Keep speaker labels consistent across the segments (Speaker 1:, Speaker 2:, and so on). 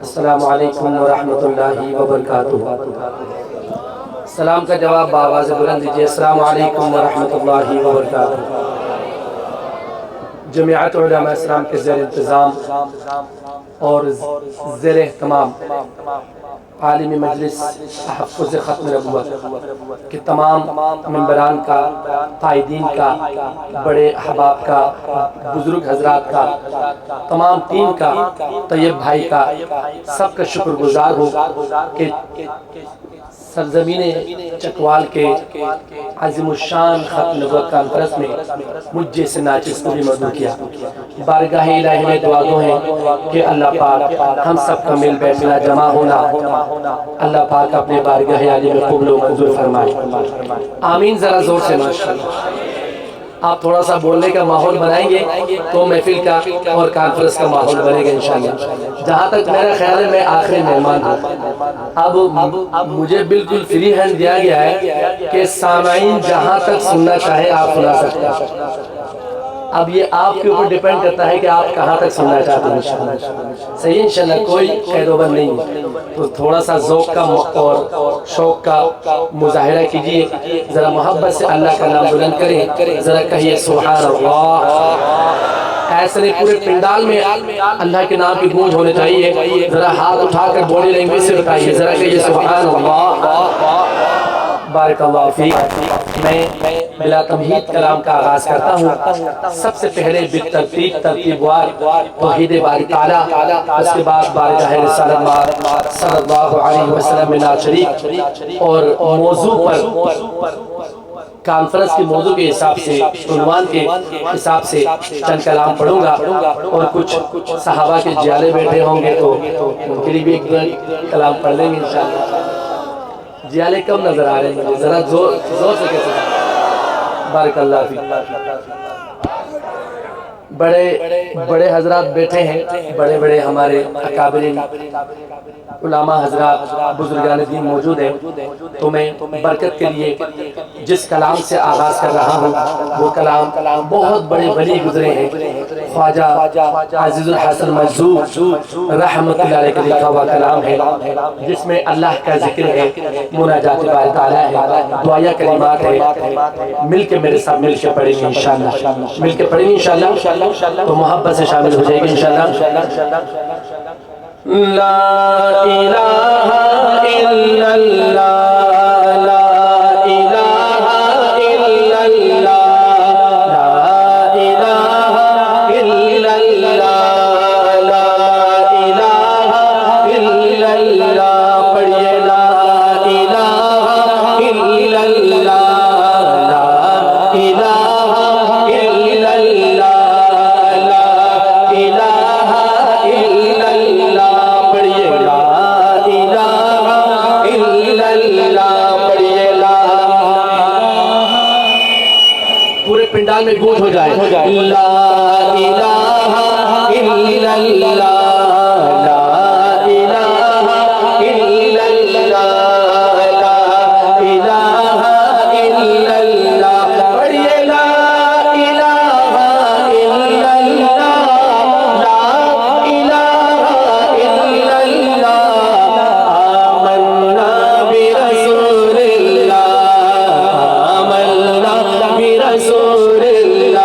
Speaker 1: السلام علیکم ورحمۃ اللہ وبرکاتہ۔ سلام کا جواب بآواز بلند دیجیے، السلام علیکم ورحمۃ اللہ وبرکاتہ۔ جمعیت علماء اسلام کے زیر انتظام اور زیر اہتمام عالمی مجلس تحفظ ختم نبوت کے تمام ممبران کا، قائدین کا، بڑے احباب کا، بزرگ حضرات کا، تمام ٹیم کا، طیب بھائی کا، سب کا شکر گزار ہوں کہ سرزمین چکوال کے عظیم الشان ختم نبوت کانفرنس میں مجھ جیسے ناچز کو بھی مدعو کیا۔ بارگاہ الہی میں دعا گو ہیں کہ اللہ پاک ہم سب کا مل بیٹھنا، جمع ہونا، اللہ پاک اپنے بارگاہ الہی میں قبول و منظور فرمائے۔ آمین ذرا زور سے ماشاءاللہ۔ آپ تھوڑا سا بولنے کا ماحول بنائیں گے تو محفل کا اور کانفرنس کا ماحول بنے گا انشاءاللہ۔ جہاں تک میرا خیال ہے میں آخری مہمان ہوں۔ اب مجھے بالکل فری ہینڈ دیا گیا ہے کہ سامعین جہاں تک سننا چاہے آپ سنا سکتے ہیں۔ اب یہ آپ کے اوپر ڈیپینڈ کرتا ہے کہ آپ کہاں تک سننا چاہتے ہیں انشاءاللہ۔ صحیح انشاءاللہ، کوئی قید و بند نہیں ہے، تو تھوڑا سا ذوق کا اور شوق کا مظاہرہ کیجئے، ذرا محبت سے اللہ کا نام بلند کریں، ذرا کہیے سبحان اللہ۔ ایسے نہیں پورے پنڈال میں اللہ کے نام کی گونج ہونے چاہیے، ذرا ہاتھ اٹھا کر باڈی لینگویج سے بتائیے، ذرا کہیے سبحان اللہ۔ بارک اللہ فیک۔ میں بلا تمہید کلام کا آغاز کرتا ہوں۔ سب سے پہلے بالترتیب ترتیب وار توحید باری تعالیٰ، اس کے بعد بارگاہ رسالت مآب صلی اللہ علیہ وسلم میں نعت شریف، اور موضوع پر کانفرنس کے موضوع کے حساب سے، عنوان کے حساب سے چند کلام پڑھوں گا، اور کچھ صحابہ کے جیالے بیٹھے ہوں گے تو ان کے لیے بھی ایک کلام پڑھ لیں گے انشاءاللہ۔ جیالے کم نظر آ رہے ہیں، ذرا زور سے کہتے ہیں۔ بارک اللہ فیک۔ بڑے حضرات بیٹھے ہیں، بڑے ہمارے اکابرین علماء حضرات، بزرگان دین موجود ہیں، تو میں برکت کے لیے جس کلام سے آغاز کر رہا ہوں وہ کلام بہت بڑے ولی گزرے ہیں، خواجہ عزیز الحسن مجذوب رحمت اللہ علیہ کا لکھا ہوا کلام ہے، جس میں اللہ کا ذکر ہے، مناجات باری تعالیٰ ہے، دعائیہ کلمات ہے۔ مل کے میرے ساتھ مل کے پڑھیں گے انشاءاللہ، مل کے پڑھیں گے انشاءاللہ، تو محبت سے شامل ہو جائے گی انشاءاللہ۔ لا الہ الا اللہ، لا الہ الا اللہ، لا الہ الا اللہ، لا الہ الا اللہ، پڑھئے لا الہ الا اللہ، لا الہ الا اللہ، پنڈال میں گونج ہو جائے، لا الہ الا اللہ، لا الہ الا اللہ، لا الہ الا اللہ، پڑھئے لا الہ الا اللہ، لا الہ الا اللہ، آمنا برسول اللہ، آمنا برسول اللہ،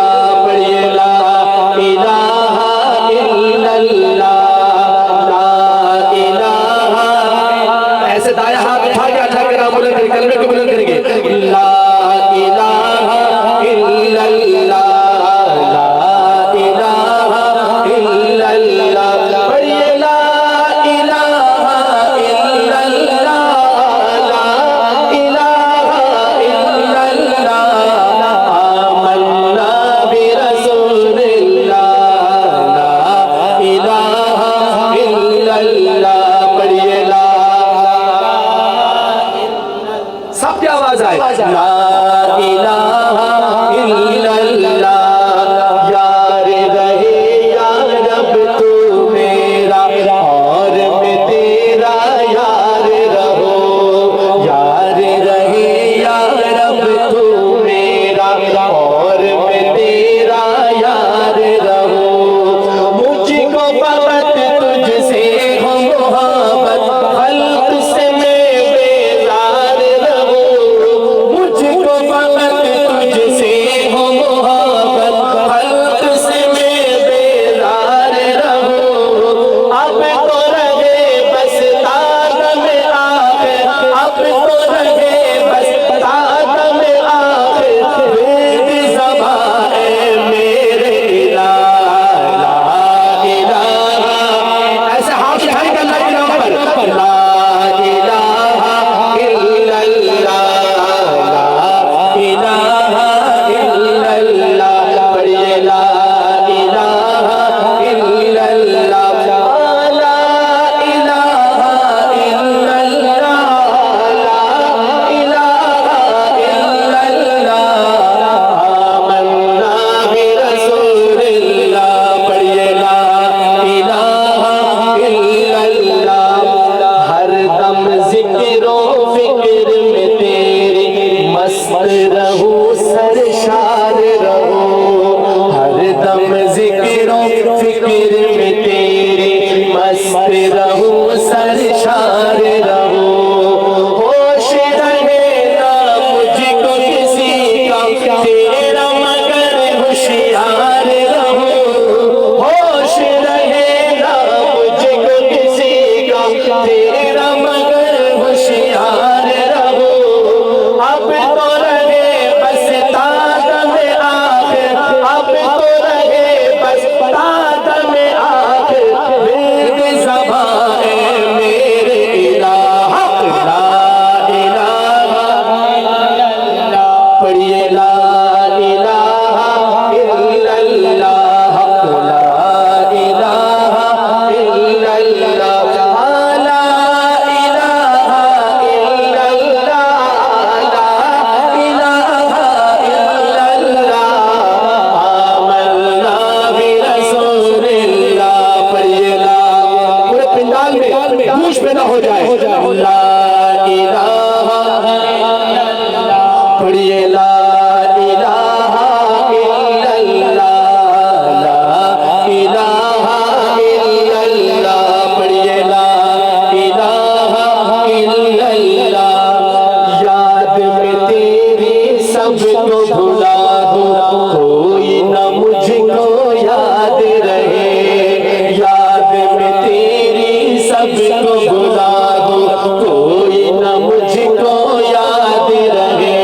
Speaker 1: رہوں سرشار رہوں، ہوش رہے نہ مجھ کو کسی کا تیرا مگر ہوشیار رہوں، ہوش رہے نہ مجھ کو کسی کا تیرا مگر ہوشیار رہوں، اب تو رہے بس تادم آخر، اب تو رہے بس تادم آخر، ورد زبان میرے الہ، لا الہ الا اللہ، پڑھیے لا الہ الا اللہ، لا الہ الا اللہ، لا الہ الا اللہ، لا الہ الا اللہ، آمنا برسول اللہ، پڑھیے لا، پورے پنڈال میں گوش پہ نہ ہو جائے، لا الہ الا اللہ، پڑھیے لا الہ الا اللہ، لا الہ الا اللہ، پڑھیے لا الہ الا اللہ، یاد میں تیری سب کو بھلا دوں، کوئی نہ مجھ کو یاد رہے، یاد میں تیری سب کو بھلا دوں، کوئی نہ مجھ کو یاد رہے،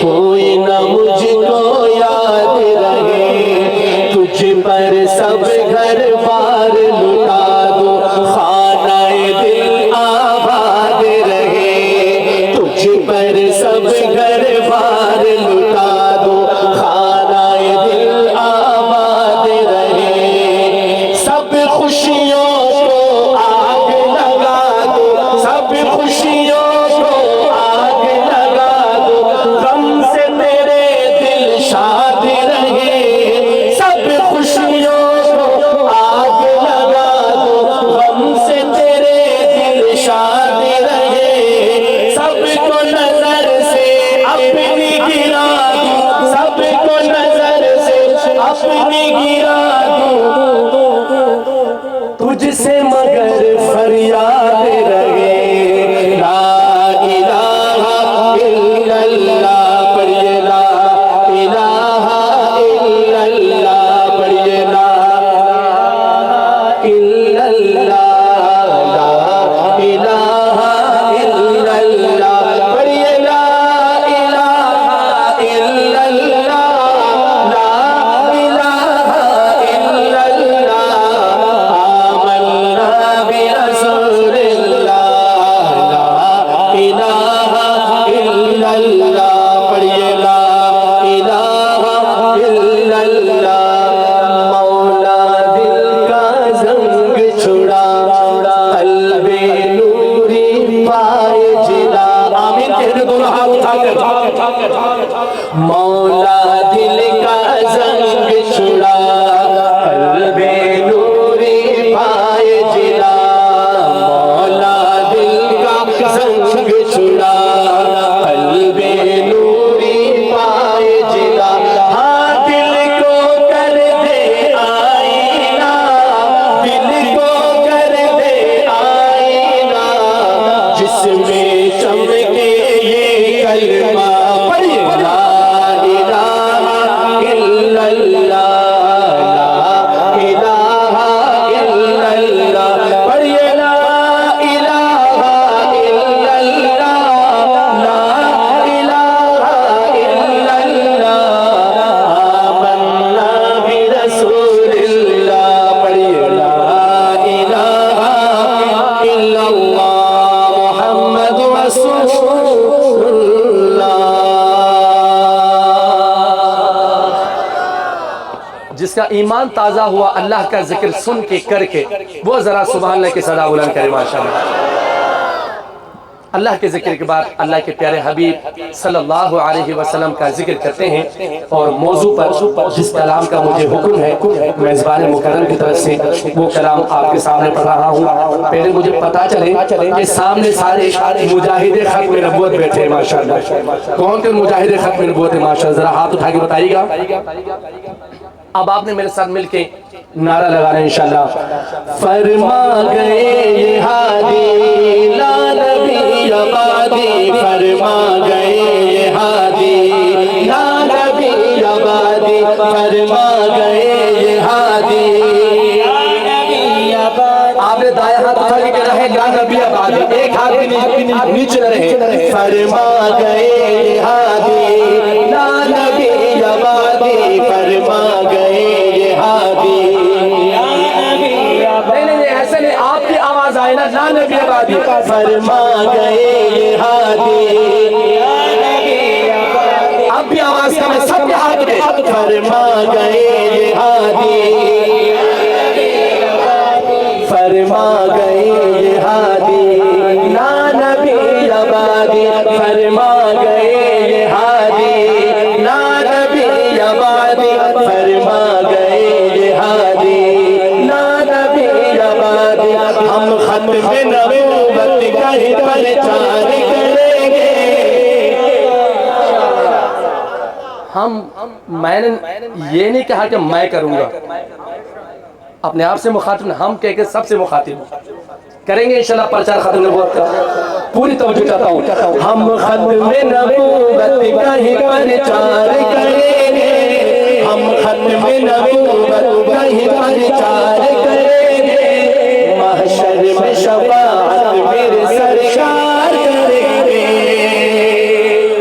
Speaker 1: کوئی نہ مجھ کو یاد رہے، تجھ پر سب گھر بار لٹا دوں، خانہ دل آباد رہے، تجھ پر سب گھر بار لٹا دوں، خانہ دل آباد رہے، سب خوشیوں کو آگ لگا دوں، سب خوشیوں کو آگ لگا دوں، غم سے میرے دل شاد رہے، سب خوشیوں کو آگ لگا دوں، غم سے تیرے دل شاد رہے، سب کو نظر سے اپنی گرا دوں، سب کو نظر سے اپنی گرا دوں، تجھ سے مگر فریاد رہے، لا الہ الا اللہ، پڑھیے لا الہ الا اللہ، پڑھیے لا الہ الا اللہ، لا الہ الا اللہ، پڑھیے لا الہ الا اللہ، لا الہ الا اللہ، آمنا برسول اللہ، لا الہ الا اللہ، پڑھیے لا الہ الا اللہ، مولا دل کا زنگ چھڑا، قلب نوری پائے جلا، آمین کہنے دونوں ہاتھ اٹھا کر، مولا دل کا زنگ چھڑا، قلب نوری پائے جلا، مولا دل کا زنگ چھڑا، قلب نوری پائے جلا، ہاں دل کو کر دے آئینہ، دل کو کر دے آئینہ، جس میں چمکے یہ کلمہ، پڑھیے لا الہ الا اللہ، لا الہ الا اللہ، پڑھیے لا الہ الا اللہ، لا الہ الا اللہ، آمنا برسول اللہ، پڑھیے لا الہ الا اللہ، محمد رسول اللہ۔ جس کا ایمان تازہ ہوا اللہ کا ذکر سن کے کر کے، وہ ذرا سبحان اللہ کے صدا بلند کرے ماشاءاللہ۔ اللہ کے ذکر کے بعد اللہ کے پیارے حبیب صلی اللہ علیہ وسلم کا ذکر کرتے ہیں، اور موضوع پر جس کلام کا مجھے حکم ہے میزبان مکرم کی طرف سے وہ کلام آپ کے سامنے پڑھ رہا ہوں۔ پہلے مجھے پتا چلے کہ سامنے سارے مجاہد ختم نبوت بیٹھے ہیں ماشاءاللہ۔ کون کے مجاہد ختم نبوت ہے ماشاءاللہ؟ ذرا ہاتھ اٹھا کے بتائیے گا۔ اب آپ نے میرے ساتھ مل کے نعرہ لگا رہے ہیں انشاءاللہ. فرما گئے یہ ہادی لا نبی آبادی، فرما گئے یہ ہادی لا نبی آبادی، فرما گئے یہ ہادی لا نبی آبادی. آپ نے دائیں ہاتھ اٹھا کے کہنا ہے لا نبی آبادی، ایک ہاتھ بھی نیچے نہ رہے. فرما گئے یہ ہادی لا نبی آبادی، فرما گئے یہ ہادی. نہیں ایسے نہیں، آپ کی آواز آئے نا لا نبی آبادی. فرما گئے یہ ہادی، اب بھی آواز کا میں سب کے ہاتھ میں. فرما گئے یہ ہادی، فرما گئے یہ ہادی لا نبی آبادی، فرما گئے یہ ہادی لا نبی آبادی، فرما گئے یہ ہادی لا نبی آبادی. ہم ختم نبوت کا ہی پرچار کریں گے. میں نے یہ نہیں کہا کہ میں کروں گا، اپنے آپ سے مخاطب نہیں، ہم کہہ کے سب سے مخاطب کریں گے انشاءاللہ پرچار ختم نبوت کا. پوری توجہ چاہتا ہوں. ہم ختم نبوت کا ہی پرچار کریں گے، ہم ختم نبوت کا ہی پرچار کریں گے. محشر میں شفاعت میرے سرکار کریں گے.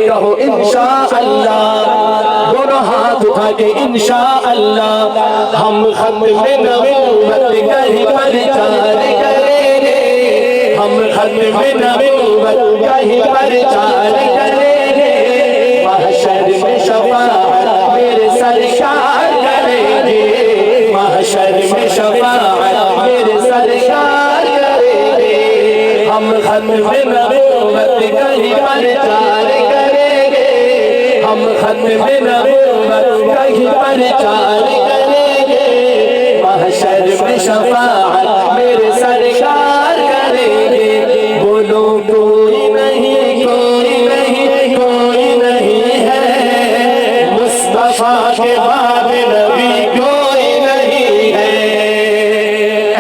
Speaker 1: کہو انشاءاللہ، دونوں ہاتھ اٹھا کے انشاءاللہ. ہم ختم نبوت کا ہی پرچار کریں گے، ہم ختم نبوت کا ہی پرچار کریں گے. محشر میں شفاعت میرے سرکار کریں گے، محشر میں شفاعت میرے سرکار کریں گے. ہم ختم نبوت کا ہی پرچار کریں گے، ہم ختم نبوت کا ہی پرچار کریں گے. محشر میں شفاعت میرے سرکار کریں گے. بولو کوئی نہیں، کوئی نہیں، کوئی نہیں ہے مصطفیٰ کے بعد نبی، کوئی نہیں ہے.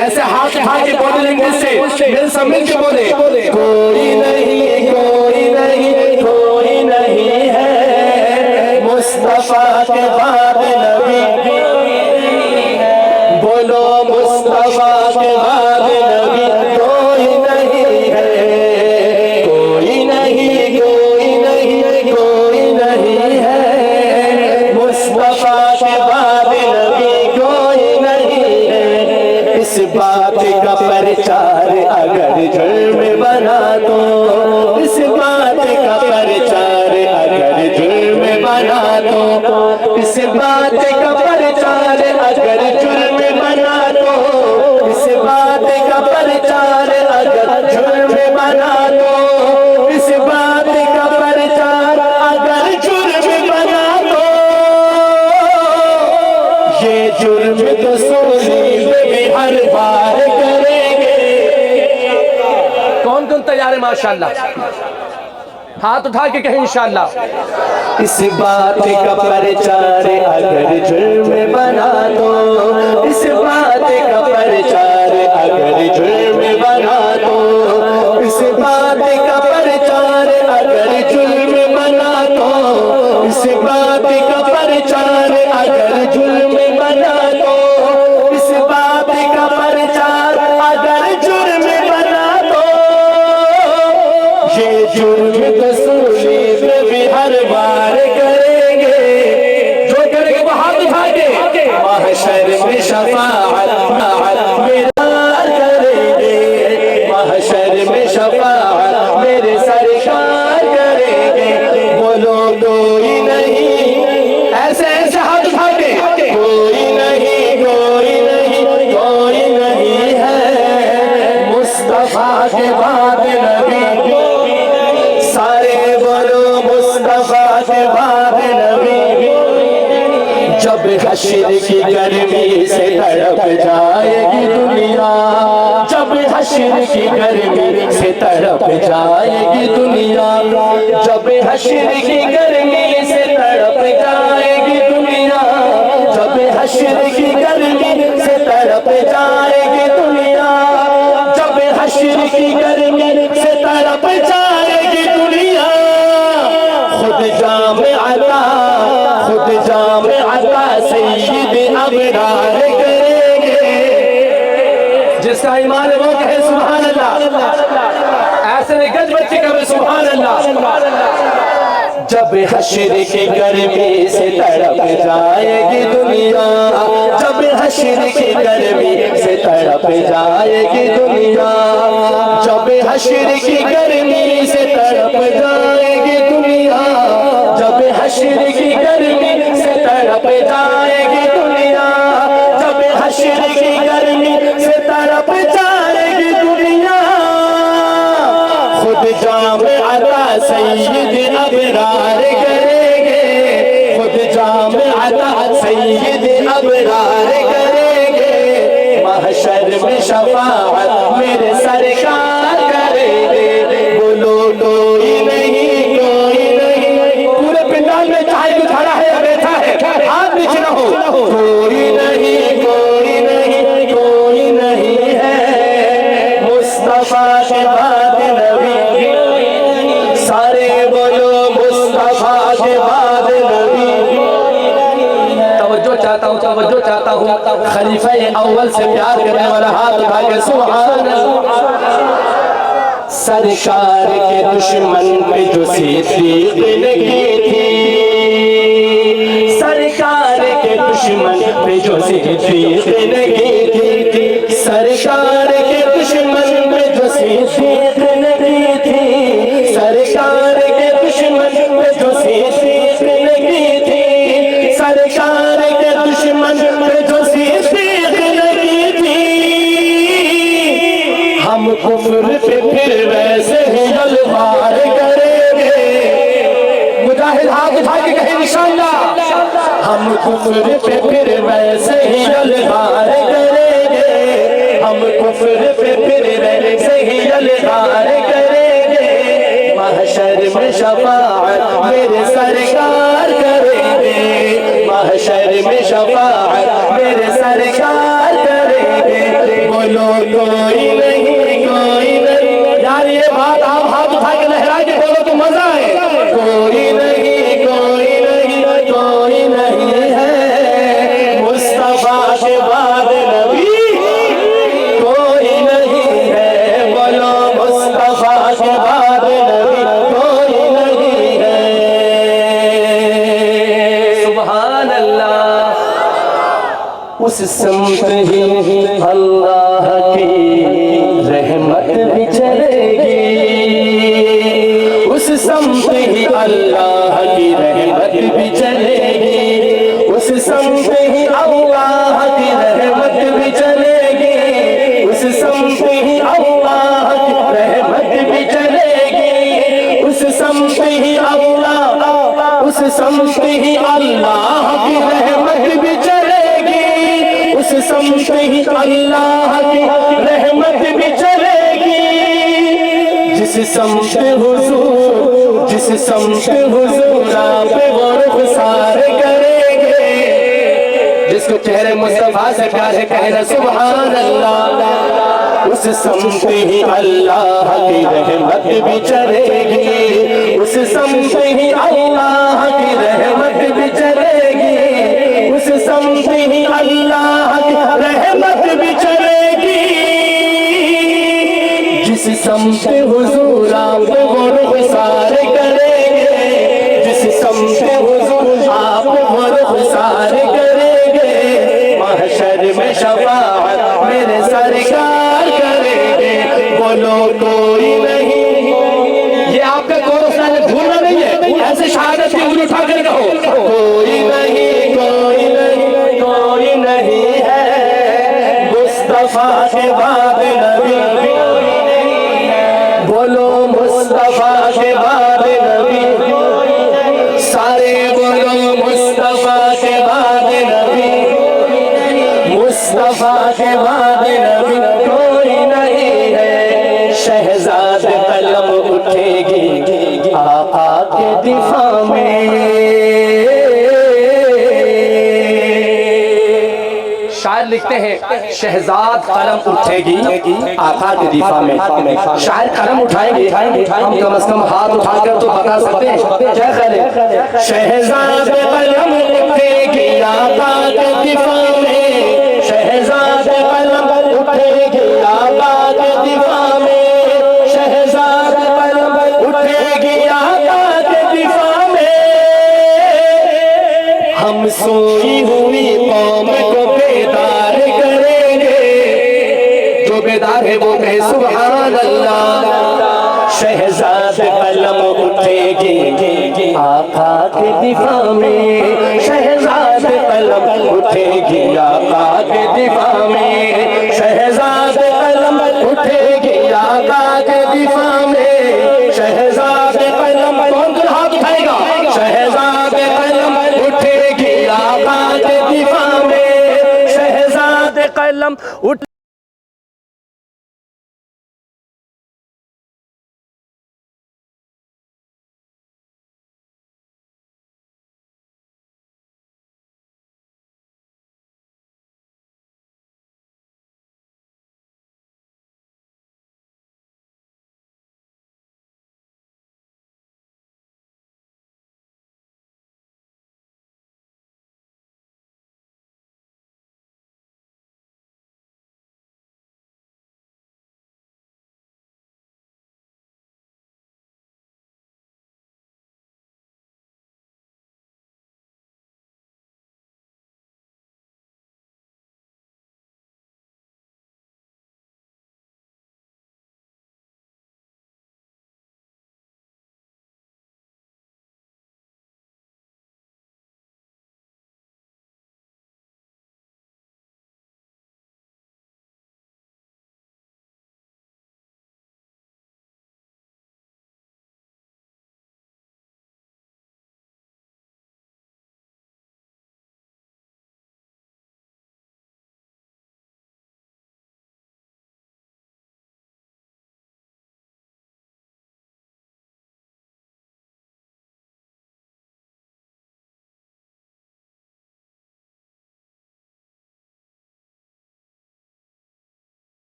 Speaker 1: ایسے ہاتھ اٹھا کے بولے لیں سے دل سے مل کے بولے کوئی نہیں، کوئی نہیں، کوئی نہیں ہے مصطفیٰ کے بعد نبی. بولو مصطفیٰ کے بعد نبی کوئی نہیں ہے، کوئی نہیں، کوئی نہیں، کوئی نہیں ہے مصطفیٰ کے بعد نبی، کوئی نہیں ہے. اس بات کا پرچار اگر جرم بنا دو، اس بات کا پرچار اگر جرم بنا دو، اس بات کا پرچار اگر جرم بنا دو، اس بات کا پرچار اگر جرم بنا دو، اس بات کا پرچار اگر جرم بنا دو. یہ جرم تو صلیب بھی ہر بار کریں گے. کون کون تیار ہے ماشاءاللہ؟ ہاتھ اٹھا کے کہیں انشاءاللہ. اس بات کا پرچار اگر جرم بنا دو، اس بات کا پرچار اگر جرم بنا دو، اس بات کا پرچار اگر جرم بنا دو، اس بات کا پرچار اگر جرم بنا دو، اس بات کا پرچار اگر جرم بنا دو. یہ جرم تو صلیب بھی ہر بار کریں گے. جو کریں گے وہ ہاتھ اٹھا کے محشر میں شفاعت میرا کریں گے، محشر میں شفاعت میرے سرکار کریں گے. بولو کوئی نہیں، ایسے ایسے ہاتھ اٹھا کے کوئی نہیں، کوئی نہیں، کوئی نہیں ہے مصطفیٰ کے بعد نبی. سارے بولو مصطفیٰ کے بعد نبی. جب حشر کی گرمی سے تڑپ جائے گی دنیا، جب حشر کی گرمی سے تڑپ جائے گی دنیا، جب حشر کی گرمی سے تڑپ جائے گی دنیا، جب حشر کی گرمی سے
Speaker 2: تڑپ جائے گی دنیا، جب حشر کی گرمی سے تڑپ جائے گی دنیا، خود جام عطا سید ابرار کریں گے۔ جس کا ایمان وہ کہے سبحان اللہ، ایسے نہیں گج بچے کہے سبحان اللہ۔ جب حشر کی گرمی سے تڑپ جائے گی دنیا، جب حشر کی گرمی سے تڑپ جائے گی دنیا، جب حشر کی گرمی سے تڑپ جائے گی دنیا، جب حشر کی گرمی سے تڑپ جائے گی دنیا، جب حشر کی گرمی سے تڑپ جائے گی دنیا، خود جام عطا سید ابرار کریں گے، خود جام عطا سید ابرار کریں گے، محشر میں شفاعت میرے سرکار کریں گے، بولو کوئی نہیں کوئی نہیں، پورے پنڈال میں چاہے کوئی کھڑا ہے یا بیٹھا ہے ہاتھ نیچے نہ ہو، کوئی نہیں کوئی نہیں کوئی نہیں ہے مصطفیٰ کے بعد نبی، سارے بولو مصطفیٰ کے بعد نبی۔ توجہ چاہتا ہوں خلیفہ اول سے پیار کرنے والا ہاتھ اٹھا کے سبحان اللہ۔ سرکار کے دشمن پہ جو صدیق نے کی تھی، سرکار کے دشمن پہ جو صدیق نے کی تھی، سرکار کے دشمن پہ جو صدیق نے کی تھی، سرکار کے دشمن پہ جو صدیق نے کی تھی، سرکار کے دشمن پہ جو صدیق نے کی تھی، ہم کفر پہ پھر ویسے ہی الوار کریں گے، مجاہد ہاتھ اٹھا کے کہیں انشاءاللہ، ہم کفر پہ پھر ویسے ہی الوار کریں گے، ہم کفر پہ پھر ویسے ہی الوار کریں گے، محشر میں شفاعت میرے سرکار کریں گے، محشر میں شفاعت میرے سرکار کریں گے، بولو کوئی نہیں کوئی نہیں، یار یہ بات آپ ہاتھ اٹھا کے لہرا کے بولو تو مزہ آئے، کوئی نہیں کوئی نہیں کوئی نہیں ہے مصطفیٰ کے بعد نبی، کوئی نہیں ہے، بولو مصطفیٰ کے بعد نبی کوئی نہیں ہے، سبحان اللہ۔ اس سمت ہی اللہ کی رحمت بھی چلے گی، اس سمت ہی اللہ کی رحمت بھی چلے گی، اس سمت ہی اللہ کی رحمت بھی چلے گی، اس سمت ہی اللہ کی رحمت بھی چلے گی، اس سمت ہی اللہ، اس سمت ہی اللہ کی رحمت بھی چلے گی، اس سمت ہی اللہ کی رحمت بھی چلے گی، جس سمت حضور آپ وہ رخسار کریں گے، جس کو چہرے مصطفیٰ سے پیار ہے کہنا سبحان اللہ، اس سمت ہی اللہ کی رحمت بھی چلے گی، اس سمت ہی اللہ کی رحمت بھی چلے گی، اس سمت ہی اللہ کی رحمت بھی چلے گی، جس سمت حضور آپ وہ رخسار کریں گے، جس سمت حضور آپ وہ رخسار کریں گے، محشر میں شفاعت میرے سرکار کریں گے، بولو کوئی نہیں، یہ آپ کا کورس بھولنا نہیں ہے، ایسے شہادت کی انگلی اٹھا کر کہو، کوئی نہیں کوئی نہیں کوئی نہیں ہے مصطفیٰ کے بعد نبی، بولو مصطفیٰ کے بعد نبی، سارے بولو مصطفیٰ کے بعد نبی، مصطفیٰ کے بعد نبی کوئی نہیں ہے، شہزاد قلم اٹھے گی آقا کے دفاع میں، شاعر
Speaker 1: لکھتے ہیں شہزاد قلم اٹھے گی آقا کے دفاع میں، شاعر قلم اٹھائیں گے، ہم کم از کم ہاتھ اٹھا کر تو بتا سکتے ہیں کیا خیال ہے؟ شہزاد قلم اٹھے گی آقا کے دفاع میں، شہزاد قلم اٹھے گی آقا کے دفاع میں، شہزاد قلم اٹھے گی آقا کے دفاع میں، ہم سوئی ہوئی قوم کو بیدار کریں گے، جو بیدار ہے وہ کہے سبحان اللہ۔ شہزاد قلم اٹھے گی آقا کے دفاع میں، شہزاد قلم اٹھے گی آقا کے دفاع میں، شہزاد قلم اٹھے گی آقا کے دفاع میں، شہزاد قلم کون کون ہاتھ اٹھائے گا؟ شہزاد قلم اٹھے گی آقا کے دفاع میں، شہزاد قلم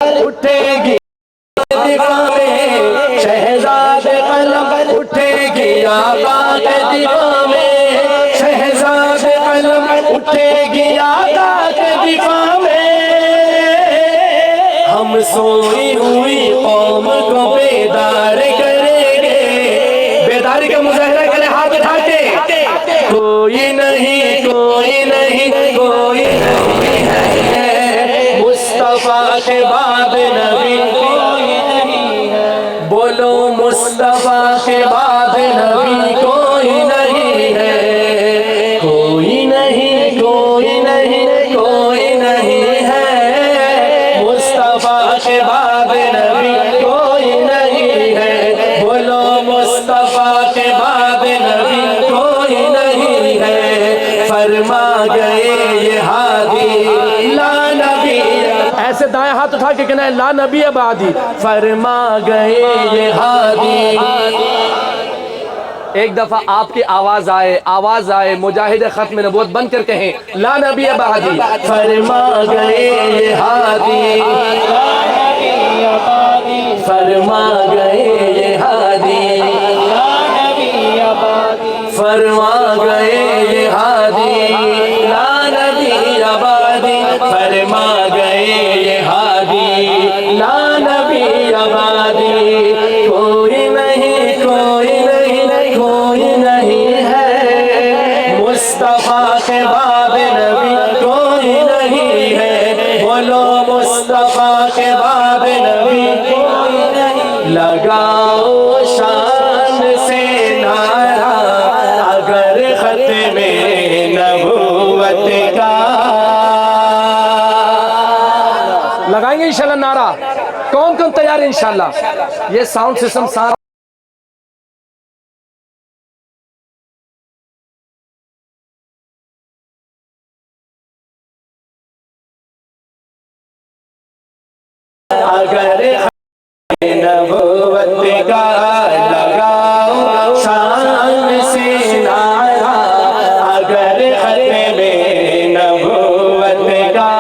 Speaker 1: اٹھے گی دفاع میں، شہزاد قلم اٹھے گی آقا کے دفاع میں، شہزاد قلم اٹھے گی آقا کے دفاع میں، ہم سوئی ہوئی قوم کو بیدار کریں گے، بیداری کا مظاہرہ کریں ہاتھ اٹھا کے، کوئی نہیں کوئی نہیں کوئی نہیں ہے مصطفیٰ کے بعد نبی، کوئی نہیں ہے، بولو مصطفیٰ کے بعد نبی کوئی نہیں ہے، کوئی نہیں کوئی نہیں کوئی نہیں ہے مصطفیٰ کے بعد نبی کوئی نہیں ہے، بولو مصطفیٰ کے بعد نبی کوئی نہیں ہے، فرما گئے یہ ہادی لا نبی، ایسے دائیں ہاتھ اٹھا کے کہنا ہے لا نبی بعدی، فرما گئے یہ ہادی، ایک دفعہ آپ کی آواز آئے مجاہد ختم نبوت بن کر کہیں لا نبی بعدی، فرما گئے یہ ہادی، فرما گئے یہ ہادی، فرما گئے
Speaker 2: فرما گئے یہ ہادی لا نبی آبادی کوئی نہیں کوئی نہیں کوئی نہیں ہے مصطفیٰ کے باب نبی کوئی نہیں ہے بولو مصطفیٰ کے باب نبی کوئی نہیں لگاؤ شان سے نعرہ اگر ختم نبوت کا
Speaker 1: لگائیں گے انشاءاللہ نعرہ کون کون تیار ہے انشاءاللہ یہ ساؤنڈ سسٹم سارا
Speaker 2: اگر نبوت کا لگاؤ شان سے نعرہ اگر ختم نبوت کا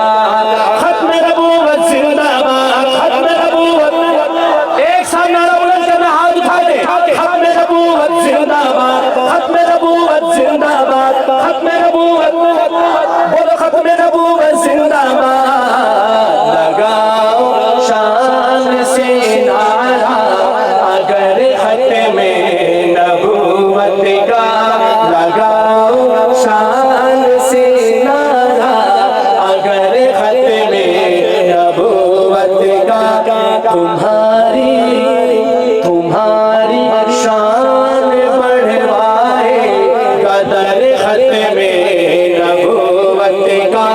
Speaker 2: ختم نبوت زندہ باد ختم نبوت ایک ساتھ نعرہ بلند کرنا ہاتھ اٹھا دے ختم نبوت زندہ باد ختم نبوت زندہ باد ختم نبوت بولو ختم نبوت زندہ باد لگاؤ شان سے نعرہ اگر ختم نبوت کا لگاؤ شان سے نعرہ اگر ختم نبوت کا تمہاری شان بڑھوائے قدر ختم نبوت کا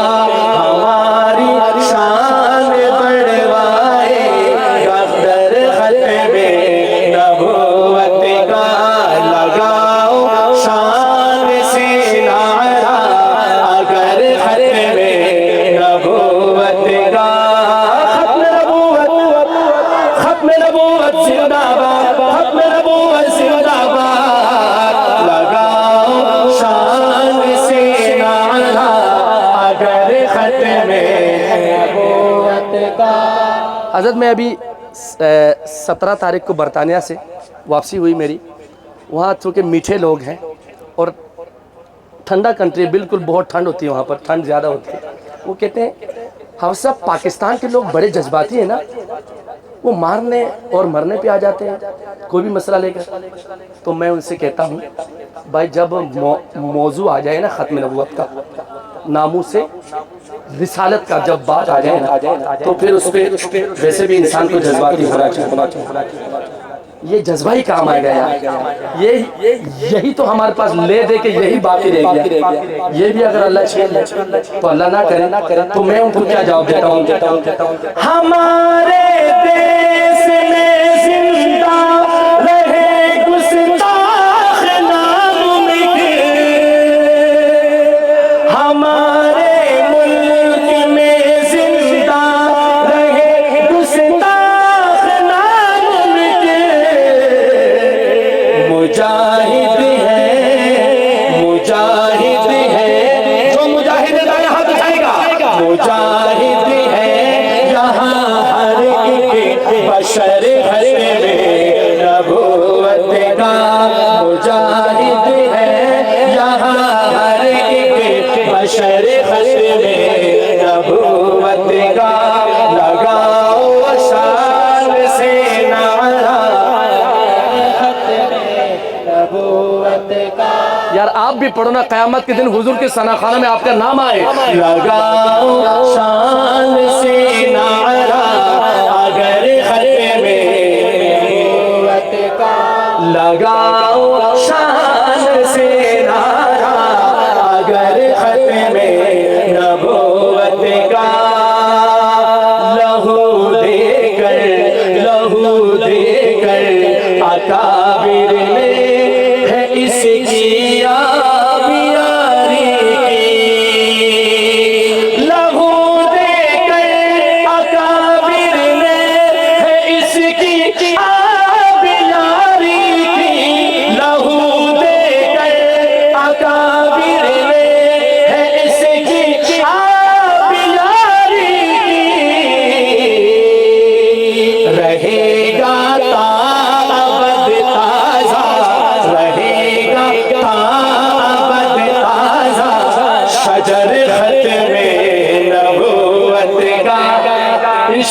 Speaker 2: ہماری شان بڑھوائے قدر ختم نبوت کا لگاؤ شان سے نعرہ اگر ختم نبوت کا ختم نبوت زندہ باد ختم نبوت زندہ باد لگاؤ شان سے نعرہ اگر ختم نبوت کا
Speaker 1: حضرت میں ابھی 17 تاریخ کو برطانیہ سے واپسی ہوئی میری وہاں چونکہ میٹھے لوگ ہیں اور ٹھنڈا کنٹری بالکل بہت ٹھنڈ ہوتی ہے وہاں پر ٹھنڈ زیادہ ہوتی ہے وہ کہتے ہیں ہم سب پاکستان کے لوگ بڑے جذباتی ہیں نا وہ مارنے اور مرنے پہ آ جاتے ہیں کوئی بھی مسئلہ لے کر تو میں ان سے کہتا ہوں بھائی جب موضوع آ جائے نا ختم نبوت کا ناموس رسالت کا جب بات آ جائے نا تو پھر اس پہ ویسے بھی انسان کو جذباتی ہونا چاہیے یہ جذبہ ہی کام آئے گا یار یہی تو ہمارے پاس لے دے کے یہی باقی رہ گیا یہ بھی اگر اللہ چھین تو اللہ نہ کرے تو میں ان کو کیا جواب دیتا ہوں
Speaker 2: ہمارے دیس میں زندہ رہے گستاخ نام کے ہمارے ملک میں زندہ رہے گستاخ نام کے مجاہد ہے جو مجاہد دائیں ہاتھ اٹھائے گا مجاہد ہے یہاں ہر ایک بشر ختم نبوت کا مجاہد ہے یہاں ہر ایک بشر ختم نبوت کا لگاؤ شان سے نعرہ ختم نبوت کا
Speaker 1: یار آپ بھی پڑھو نا قیامت کے دن حضور کے ثنا خانہ میں آپ کا نام آئے
Speaker 2: لگاؤ شان سے نعرہ اگر ختم نبوت کا لگاؤ شان سے نعرہ اگر ختم نبوت کا لہو دے کر اکابر نے ہے اس کی آبیاری کی لہو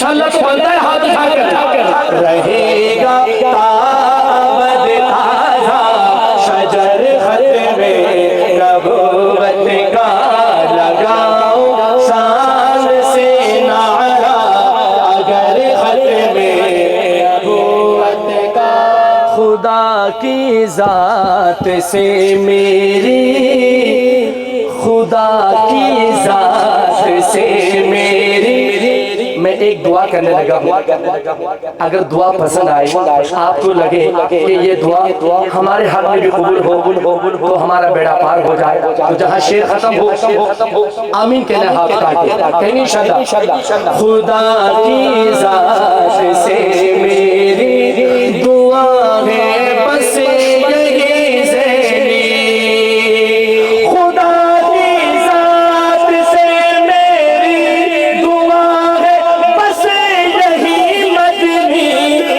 Speaker 1: انشاءاللہ تو بنتا ہے ہاتھ اٹھا کر
Speaker 2: رہے گا تابد تازہ شجر ختم نبوت کا لگاؤ شان سے نعرہ اگر ختم نبوت کا خدا کی ذات سے میری خدا کی ذات سے میری میں ایک دعا کرنے لگا ہوں اگر دعا پسند آئے آپ کو لگے کہ یہ دعا ہمارے حق میں بھی قبول ہو تو ہمارا بیڑا پار ہو جائے تو جہاں شعر ختم ہو آمین کہنا ہاتھ اٹھا کے کہیں انشاءاللہ خدا کی ذات سے میری دعا ہے بس یہی ذہنی خدا کی ذات سے میری دعا ہے بس یہی مدنی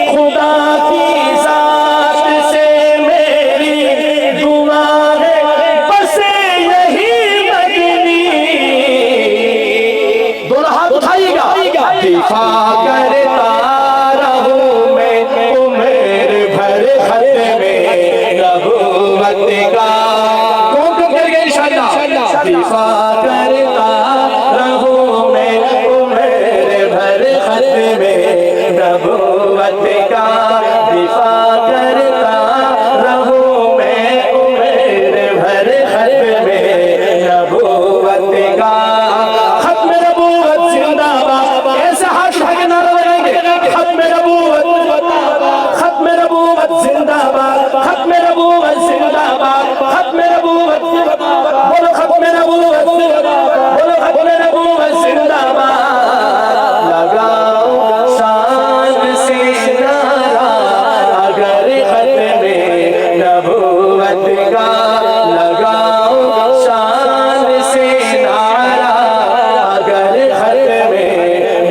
Speaker 2: خدا کی ذات سے میری دعا ہے بس یہی مدنی دونوں ہاتھ اٹھائیے گا دفاع کرتا رہوں میں عمر بھر ختم نبوت کا کون کر گئے انشاءاللہ دفاع کرتا رہوں میں عمر بھر ختم نبوت کا دفاع کرتا رہوں میں عمر بھر ختم نبوت کا ختم نبوت زندہ باد ایسے ہاتھ اٹھا کے نعرہ لگائیں گے ختم نبوت ختم نبوت زندہ باد ختم نبوت زندہ باد ختم نبوت بولو ختم نبوت بولو ختم نبوت زندہ باد لگاؤ شان سے نعرہ اگر ختم نبوت کا لگاؤ شان سے نعرہ اگر ختم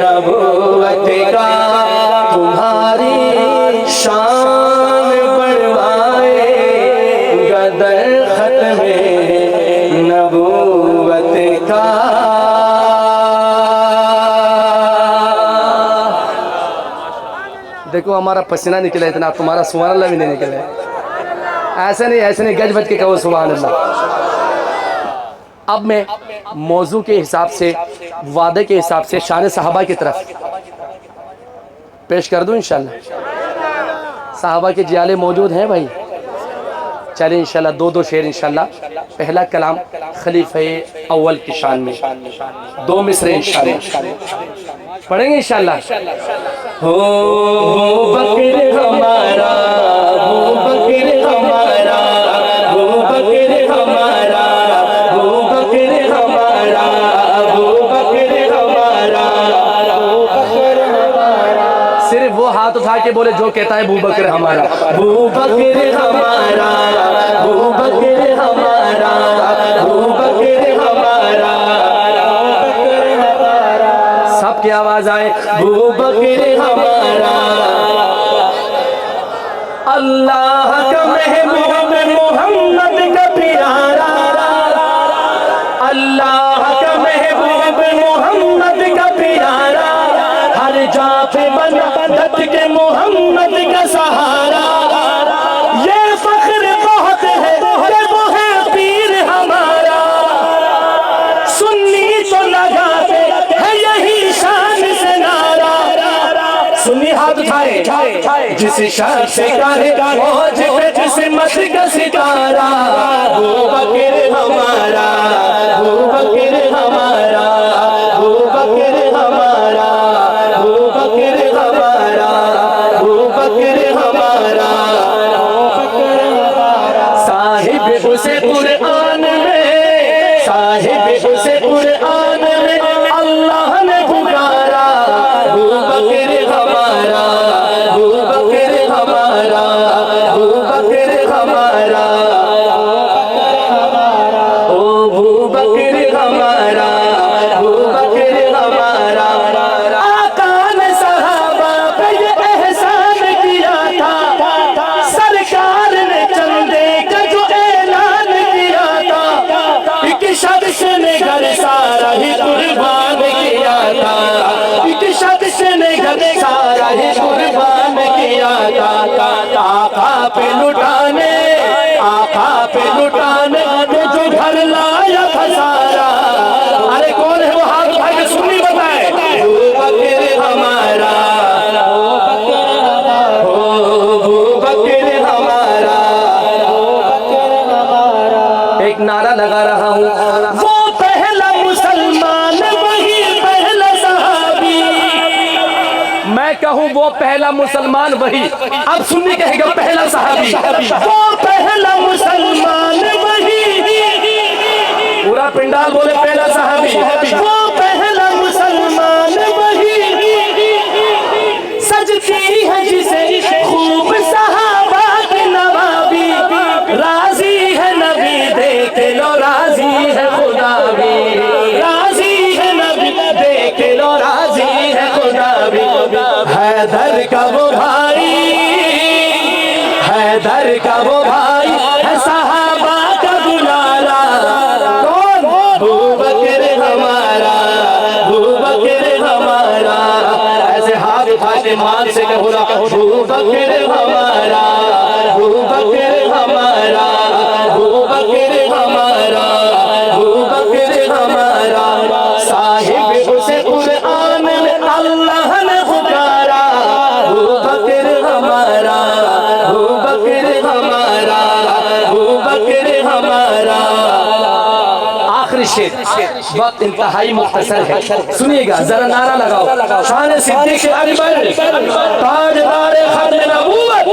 Speaker 2: نبوت کا تمہاری شان بڑھوائے گدر ختم نبوت کا دیکھو ہمارا پسینہ نکلا اتنا تمہارا سبحان اللہ بھی نہیں نکلا ہے ایسے نہیں گج بج کے کہو سبحان اللہ اب میں موضوع کے حساب سے وعدے کے حساب سے شان صحابہ کی طرف پیش کر دوں انشاءاللہ صحابہ کے جیالے موجود ہیں بھائی چلیں انشاءاللہ دو شعر انشاءاللہ پہلا کلام خلیفہ اول کی شان میں دو مصرے انشاءاللہ پڑھیں گے انشاءاللہ ہو بکر ہمارا ہو بکر ہمارا ہو بکر ہمارا ہو بکر ہمارا ہو بکر ہمارا ہو بکر ہمارا صرف وہ ہاتھ اٹھا کے بولے جو کہتا ہے ابو بکر ہمارا ابو بکر ہمارا ابو بکر ہمارا ابو بکر ہمارا سب کی آواز آئے ابو بکر ہمارا اللہ کا محبوب محمد کا پیارا اللہ کا محبوب محمد کا پیارا ہر جا پہ بنا دت کے محمد کا سہارا یہ فخر بہت ہے کہ وہ ہے پیر ہمارا سنی تو لگاتے ہے یہی شان سے نعرہ سنی ہاتھ اٹھائے جس شان سے کہے فوج پہ جس مت کا ستارہ ابو بکر ہمارا ابو بکر ہمارا ابو بکر ہمارا ابو بکر ہمارا ابو بکر ہمارا صاحب اسے قرآن میں صاحب اسے قرآن میں اللہ نے پکارا ابو بکر ہمارا ابو بکر ہمارا ابو بکر ہمارا ابو بکر ہمارا ابو بکر ہمارا ہی قربان کیا تھا آقا پہ لٹانے، آقا پہ لٹانے وہ جو گھر لایا تھا سارا. ارے کون ہے وہ ہاتھ اٹھا کے سنی بتائے. ابو بکر ہمارا، ابو بکر ہمارا. ایک نعرہ لگا رہا ہوں، وہ پہلا مسلمان وہی پہلا صحابی. میں کہوں وہ پہلا مسلمان وہی، اب سنی کہے گا پہلا صحابی. وہ پہلا مسلمان وہی، پورا پنڈال بولے پہلا صحابی. وہ پہلا مسلمان وہی، سجتی ہے جسے خوب صحابہ کی نوابی. راضی ہے نبی دیکھ لو، راضی ہے خدا بھی. راضی ہے نبی دیکھ لو، راضی ہے خدا بھی. حیدر کا وہ بھائی، حیدر کا وہ بھائی ہے صحابہ کا دلالا. کون؟ ابو بکر ہمارا، ابو بکر ہمارا. ایسے ہاتھ اٹھا کے مان سے کہو نا، ابو بکر ہمارا، ابو بکر ہمارا، ابو بکر ہمارا، ابو بکر ہمارا. صاحب اسے قرآن میں اللہ نے پکارا. ابو بکر ہمارا، ابو بکر ہمارا، ابو بکر ہمارا. آخری شعر، وقت انتہائی مختصر ہے، سنیے گا ذرا نعرہ لگاؤ. شان صدیق اکبر، تاجدار ختم نبوت.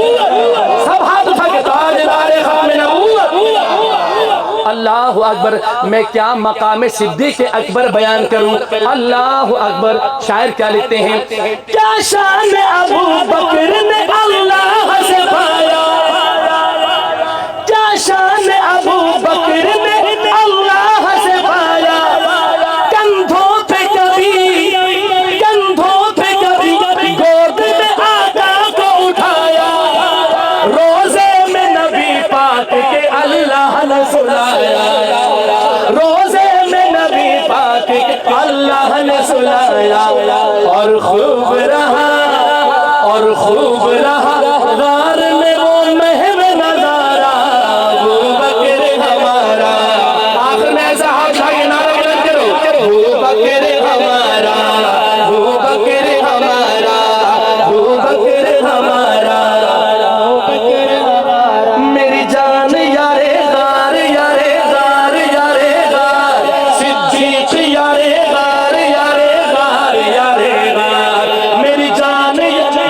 Speaker 2: سب ہاتھ اٹھا کے تاجدار ختم نبوت. اللہ اکبر. میں کیا مقام صدیق اکبر بیان کروں. اللہ اکبر. شاعر کیا لکھتے ہیں، کیا شان ابو بکر نے اللہ سے پایا، کیا شان ابو بکر نے اللہ سے پایا. کندھوں پہ کبھی، کندھوں پہ کبھی گود میں آقا کو اٹھایا. روزے میں نبی پاک کے اللہ نے سلایا، روزے میں نبی پاک کے اللہ نے سلایا. اور خوب رہا، اور خوب رہا غار میں وہ محو نظارہ. ابو بکر ہمارا. آخر میں ایسا ہاتھ اٹھائیے، نعرہ بلند کرو، ابو بکر ہمارا، ابو بکر ہمارا، ابو بکر ہمارا. میری جان یارے غار، یارے غار، یارے غار. صدیق یارے غار، یارے غار، یارے غار. میری جان،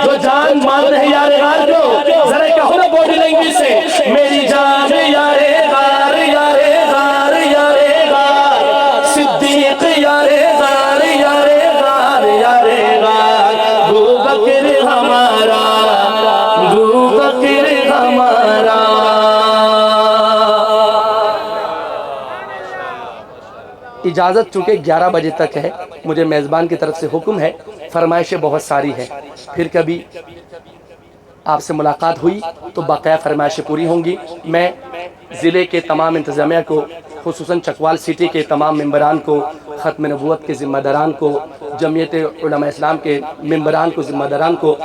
Speaker 2: جو جان مان ہے یارے غار کو ذرا کہو نا باڈی لینگویج سے. میری جان یارے غار، یارے غار، یارے غار. صدیق یارے غار، یارے غار، یارے غار. ابو بکر ہمارا، ابو بکر ہمارا. اجازت چونکہ 11 بجے تک ہے، مجھے میزبان کی طرف سے حکم ہے، فرمائشیں بہت ساری ہیں. پھر کبھی آپ سے ملاقات ہوئی تو باقاعدہ فرمائشیں پوری ہوں گی. میں ضلع کے تمام انتظامیہ کو، خصوصاً چکوال سٹی کے تمام ممبران کو، ختم نبوت کے ذمہ داران کو، جمعیت علماء اسلام کے ممبران کو، ذمہ داران کو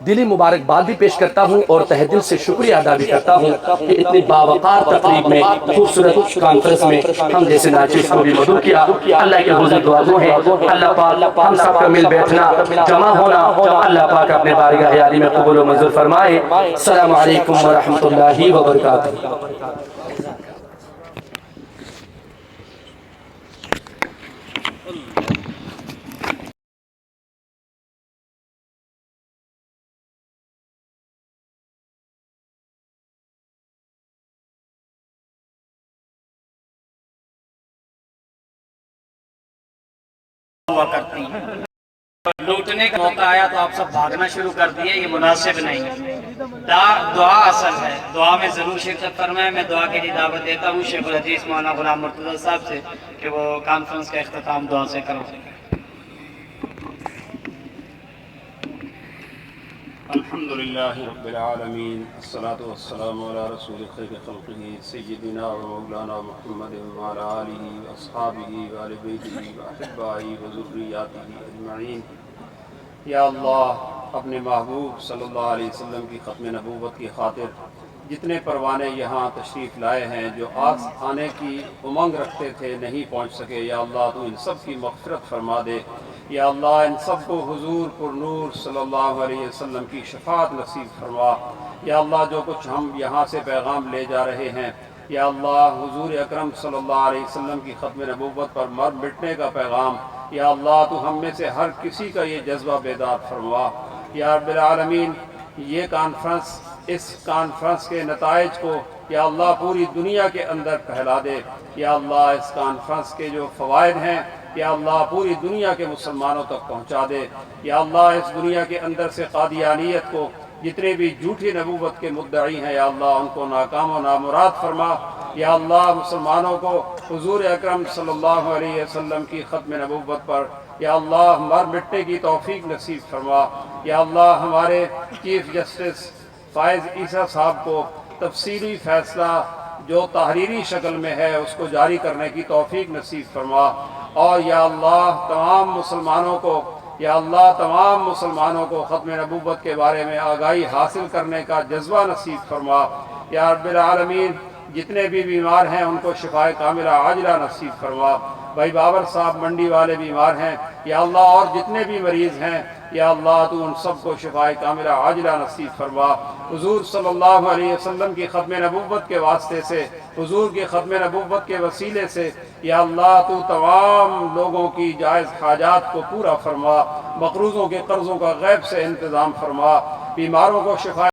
Speaker 2: دلی مبارکباد بھی پیش کرتا ہوں اور تہ دل سے شکریہ ادا بھی کرتا ہوں کہ اتنی باوقار تقریب میں، خوبصورت کانفرنس میں ہم جیسے ناچیز کو بھی مدعو کیا. اللہ کے حضور دعا گو ہیں. اللہ پاک ہم سب کا مل بیٹھنا، جمع ہونا، اللہ پاک اپنے بارگاہ عالی میں قبول و منظور فرمائے. السلام علیکم ورحمۃ اللہ وبرکاتہ.
Speaker 3: ہوا کرتی ہیں. لوٹنے کا موقع آیا تو آپ سب بھاگنا شروع کر دیے، یہ مناسب نہیں. دعا اصل ہے، دعا میں ضرور شرکت فرمائیں. میں دعا کے لیے دعوت دیتا ہوں شیخ الحدیث مولانا غلام مرتضی صاحب سے کہ وہ کانفرنس کا اختتام دعا سے کرو.
Speaker 4: الحمد لله رب العالمين، الصلاة والسلام على رسول خير خلقه سيدنا ومولانا محمد وعلى آله وأصحابه وآل بيته وأحبائه وذرياته أجمعين. یا اللہ اپنے محبوب صلی اللہ علیہ وسلم کی ختم نبوت کی خاطر جتنے پروانے یہاں تشریف لائے ہیں، جو آنے کی امنگ رکھتے تھے نہیں پہنچ سکے، یا اللہ تو ان سب کی مغفرت فرما دے۔ یا اللہ ان سب کو حضور پر نور صلی اللہ علیہ وسلم کی شفاعت نصیب فرما۔ یا اللہ جو کچھ ہم یہاں سے پیغام لے جا رہے ہیں، یا اللہ حضور اکرم صلی اللہ علیہ وسلم کی ختم نبوت پر مر مٹنے کا پیغام، یا اللہ تو ہم میں سے ہر کسی کا یہ جذبہ بیدار فرما۔ یا رب العالمین یہ کانفرنس، اس کانفرنس کے نتائج کو یا اللہ پوری دنیا کے اندر پھیلا دے۔ یا اللہ اس کانفرنس کے جو فوائد ہیں یا اللہ پوری دنیا کے مسلمانوں تک پہنچا دے۔ یا اللہ اس دنیا کے اندر سے قادیانیت کو، جتنے بھی جھوٹی نبوت کے مدعی ہیں یا اللہ ان کو ناکام و نامراد فرما۔ یا اللہ مسلمانوں کو حضور اکرم صلی اللہ علیہ وسلم کی ختم نبوت پر یا اللہ مر مٹنے کی توفیق نصیب فرما۔ یا اللہ ہمارے چیف جسٹس فائز عیسیٰ صاحب کو تفصیلی فیصلہ جو تحریری شکل میں ہے اس کو جاری کرنے کی توفیق نصیب فرما۔ اور یا اللہ تمام مسلمانوں کو، یا اللہ تمام مسلمانوں کو ختم نبوت کے بارے میں آگاہی حاصل کرنے کا جذبہ نصیب فرما۔ یا رب العالمین جتنے بھی بیمار ہیں ان کو شفائے کاملہ عاجلہ نصیب فرما۔ بھائی بابر صاحب منڈی والے بیمار ہیں یا اللہ، اور جتنے بھی مریض ہیں یا اللہ تو ان سب کو شفائے کاملہ عاجلہ نصیب فرما۔ حضور صلی اللہ علیہ وسلم کی ختم نبوت کے واسطے سے، حضور کی ختم نبوت کے وسیلے سے یا اللہ تو تمام لوگوں کی جائز حاجات کو پورا فرما، مقروضوں کے قرضوں کا غیب سے انتظام فرما، بیماروں کو شفا